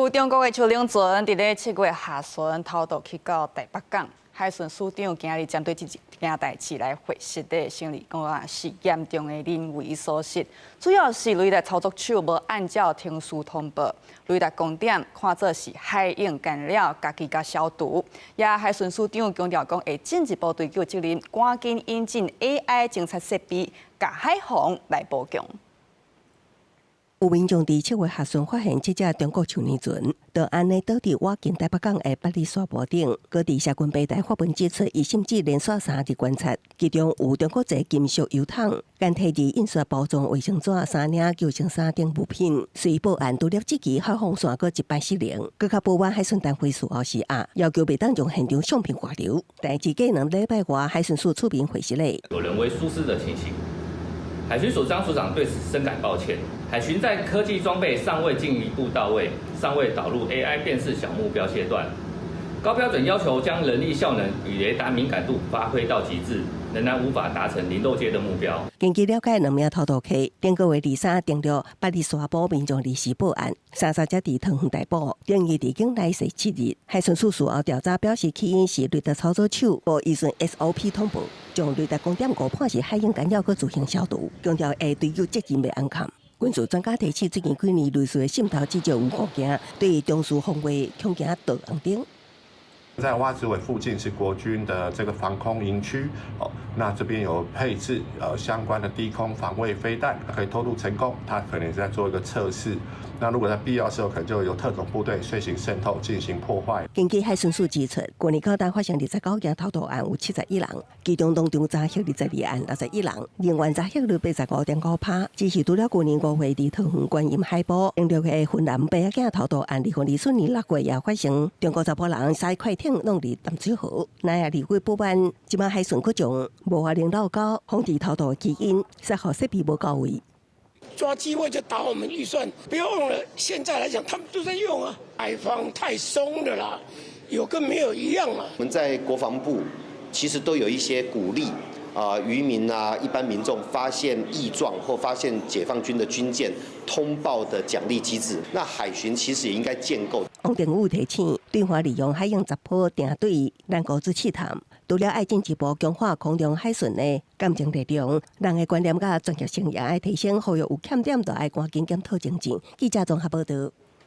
有中國的超冷船佇咧7月下旬偷渡去到台北港，海巡署長今日針對這件代誌來回釋的，聲明講是嚴重的人為所失，主要是雷達操作手無按照停輸通報，雷達光點看作是海洋干擾，家己甲消毒。也海巡署長強調講，會進一步追究責任，趕緊引進 AI 偵察設備，甲海防來補強。有民眾伫7月下旬發現這隻中國超冷船，就安尼倒佇我近台北港的8里沙坡頂，擱佇社群平台發文指出，伊甚至連續3日觀察，其中有中國製金屬油桶、簡體字印刷包裝衛生紙、3領救生衫等物品。隨報案除了這期海防線擱一擺失靈，擱較報案海巡單位事後時壓，要求袂當將現場相片外流。但至計2禮拜外，海巡署出面回釋咧，有人為疏失的情形。海巡署張署長對此深感抱歉。海巡在科技裝備尚未進一步到位，尚未導入 AI 辨識小目標階段，高標準要求將人力效能與雷達敏感度發揮到極致，仍然無法達成零漏接的目標。根據了解，2名偷渡客頂個月23訂了8里沙坡民眾臨時報案，3者佇桃園逮捕，定義已經來勢7日。海巡署事後調查表示，起因是雷達操作手無依循 SOP 通報，將雷達光點誤判是海洋干擾，佮自行消毒，強調會追究責任袂安全。軍事專家提起，最近幾年類似的滲透至少有5件，對中樞防衛恐驚導紅燈。在挖子尾附近是國軍的這個防空營區，那這邊有配置相關的低空防衛飛彈，可以偷渡成功。它可能是在做一個測試。那如果在必要的時候，可能就由特種部隊遂行滲透進行破壞。根據海巡署指出，去年高達發生29件偷渡案，有71人，其中當中查獲22案61人，另外查獲率85.5%。只是除了去年5月伫桃園觀音海埔因着個雲南白仔囝偷渡案，2024年6月也發生中國查甫人駛快艇弄入淡水河，那也離開報案，即馬海巡佫將無法聯絡到防止偷渡的基因，設好設備無到位。抓機會就打我們預算，不要忘了，現在來講他們都在用啊，海防太鬆了啦，有跟沒有一樣啊。我們在國防部其實都有一些鼓勵漁民啊，一般民眾發現異狀或發現解放軍的軍艦通報的獎勵機制。那海巡其實也應該建構。王定宇提醒，對華利用海洋雜波定對咱國之試探，除了愛進一步強化空中海巡的感情力量，人的觀念甲專業性也愛提升，呼籲有欠點就愛趕緊檢討精進。記者綜合報道。